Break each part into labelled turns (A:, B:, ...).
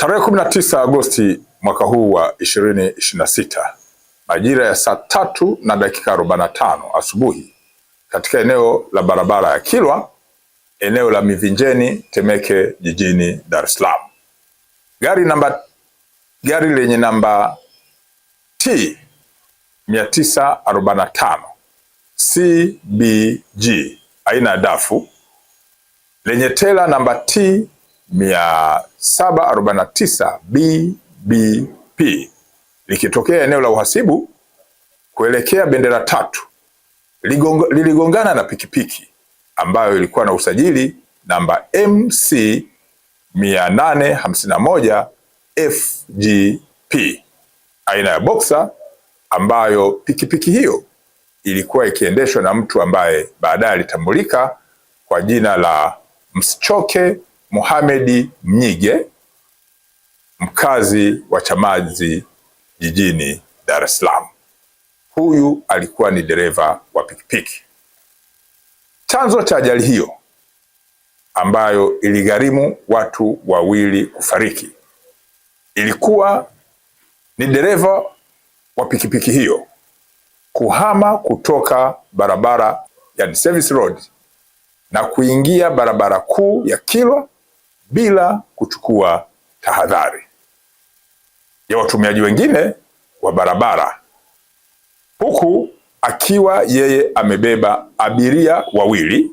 A: Tarehe 19 Agosti mwaka huu wa 2026 majira ya saa 3:45 asubuhi katika eneo la barabara ya Kilwa, eneo la Mivinjeni, Temeke, jijini Dar es Salaam, gari lenye namba T 945 CBG aina ya dafu lenye tela namba T 749 BBP likitokea eneo la uhasibu kuelekea Bendera Tatu liligongana na pikipiki ambayo ilikuwa na usajili namba MC 851 FGP aina ya Boxer, ambayo pikipiki hiyo ilikuwa ikiendeshwa na mtu ambaye baadaye alitambulika kwa jina la Msichoke Mohamed Mnyige, mkazi wa Chamazi jijini Dar es Salaam. Huyu alikuwa ni dereva wa pikipiki. Chanzo cha ajali hiyo ambayo iligharimu watu wawili kufariki ilikuwa ni dereva wa pikipiki hiyo kuhama kutoka barabara yani service road na kuingia barabara kuu ya Kilwa bila kuchukua tahadhari ya watumiaji wengine wa barabara, huku akiwa yeye amebeba abiria wawili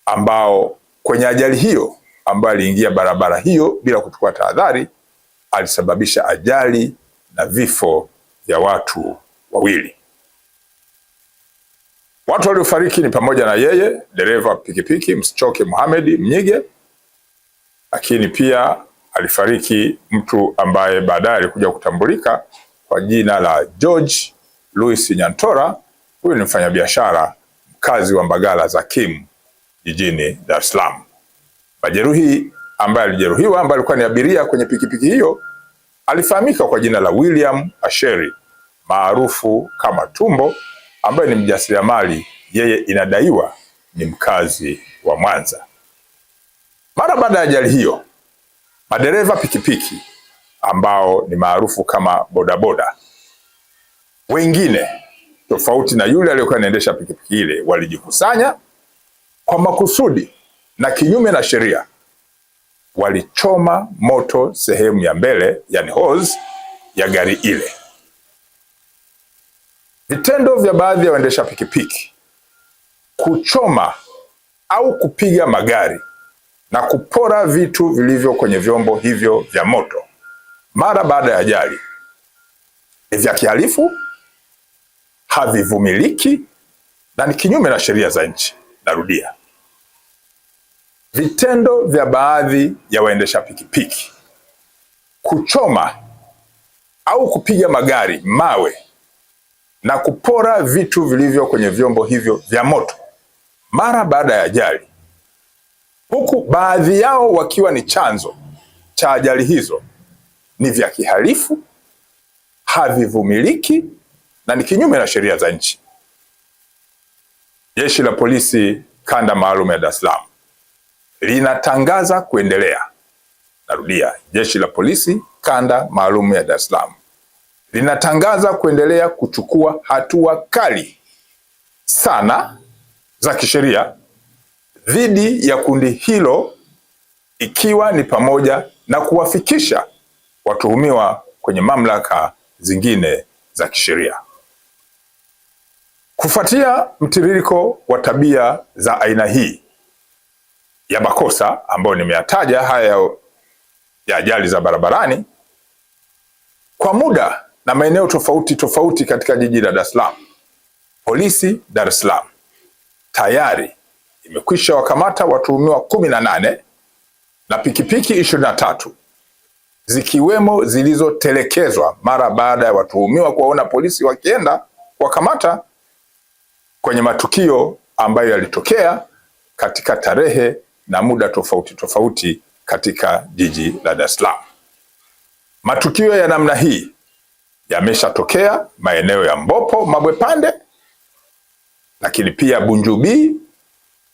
A: ambao kwenye ajali hiyo ambayo aliingia barabara hiyo bila kuchukua tahadhari alisababisha ajali na vifo vya watu wawili. Watu waliofariki ni pamoja na yeye dereva pikipiki Msichoke Mohamed Mnyige, lakini pia alifariki mtu ambaye baadaye alikuja kutambulika kwa jina la George Louis Nyantora. Huyu ni mfanyabiashara mkazi wa Mbagala Zakim jijini Dar es Salaam. Majeruhi ambaye alijeruhiwa ambaye alikuwa ni abiria kwenye pikipiki hiyo alifahamika kwa jina la William Asheri maarufu kama Tumbo, ambaye ni mjasiriamali, yeye inadaiwa ni mkazi wa Mwanza. Mara baada ya ajali hiyo, madereva pikipiki ambao ni maarufu kama bodaboda wengine tofauti na yule aliyokuwa anaendesha pikipiki ile walijikusanya kwa makusudi na kinyume na sheria, walichoma moto sehemu ya mbele yani hose ya gari ile. Vitendo vya baadhi ya waendesha pikipiki kuchoma au kupiga magari na kupora vitu vilivyo kwenye vyombo hivyo vya moto mara baada ya ajali ni vya kihalifu, havivumiliki na ni kinyume na sheria za nchi. Narudia, vitendo vya baadhi ya waendesha pikipiki kuchoma au kupiga magari mawe na kupora vitu vilivyo kwenye vyombo hivyo vya moto mara baada ya ajali, huku baadhi yao wakiwa ni chanzo cha ajali hizo, ni vya kihalifu, havivumiliki na ni kinyume na sheria za nchi. Jeshi la Polisi Kanda Maalum ya Dar es Salaam linatangaza kuendelea. Narudia, Jeshi la Polisi Kanda Maalum ya Dar es Salaam linatangaza kuendelea kuchukua hatua kali sana za kisheria dhidi ya kundi hilo, ikiwa ni pamoja na kuwafikisha watuhumiwa kwenye mamlaka zingine za kisheria. Kufuatia mtiririko wa tabia za aina hii ya makosa ambayo nimeyataja haya ya ajali za barabarani kwa muda na maeneo tofauti tofauti katika jiji la Dar es Salaam, polisi Dar es Salaam tayari imekwisha wakamata watuhumiwa 18 na pikipiki 23 zikiwemo zilizotelekezwa mara baada ya watuhumiwa kuwaona polisi wakienda wakamata kwenye matukio ambayo yalitokea katika tarehe na muda tofauti tofauti katika jiji la Dar es Salaam. Matukio ya namna hii yameshatokea maeneo ya Mbopo, Mabwepande, lakini pia Bunjubi,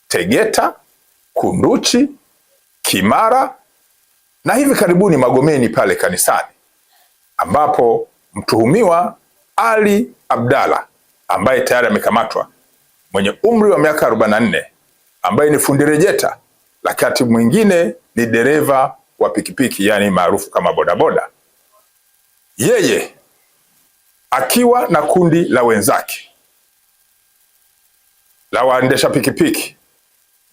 A: Tegeta, Kunduchi, Kimara, Na hivi karibuni Magomeni pale kanisani, ambapo mtuhumiwa Ali Abdalla ambaye tayari amekamatwa, mwenye umri wa miaka 44, ambaye ni fundi rejeta, wakati mwingine ni dereva wa pikipiki, yani maarufu kama bodaboda, yeye akiwa na kundi la wenzake la waendesha pikipiki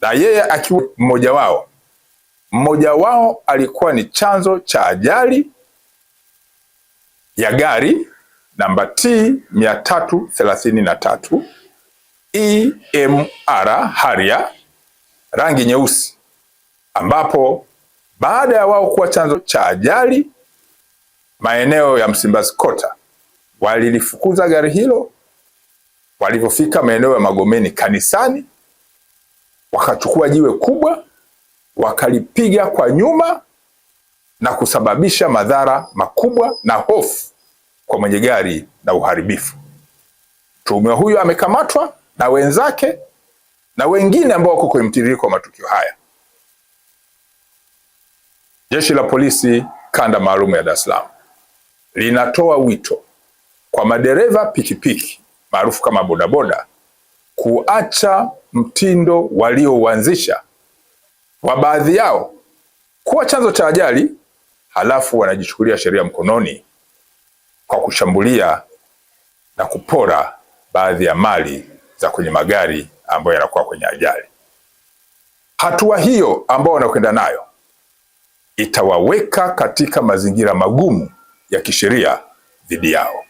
A: na yeye akiwa mmoja wao. Mmoja wao alikuwa ni chanzo cha ajali ya gari namba T 333 EMR Harrier rangi nyeusi, ambapo baada ya wao kuwa chanzo cha ajali maeneo ya Msimbazi Kota, walilifukuza gari hilo. Walipofika maeneo ya Magomeni kanisani, wakachukua jiwe kubwa wakalipiga kwa nyuma na kusababisha madhara makubwa na hofu kwa mwenye gari na uharibifu. Mtuhumiwa huyo amekamatwa na wenzake na wengine ambao wako kwenye mtiririko wa matukio haya. Jeshi la Polisi Kanda Maalum ya Dar es Salaam linatoa wito kwa madereva pikipiki maarufu kama bodaboda kuacha mtindo waliouanzisha wa baadhi yao kuwa chanzo cha ajali, halafu wanajichukulia sheria mkononi kwa kushambulia na kupora baadhi ya mali za kwenye magari ambayo yanakuwa kwenye ajali. Hatua hiyo ambao wanakwenda nayo itawaweka katika mazingira magumu ya kisheria dhidi yao.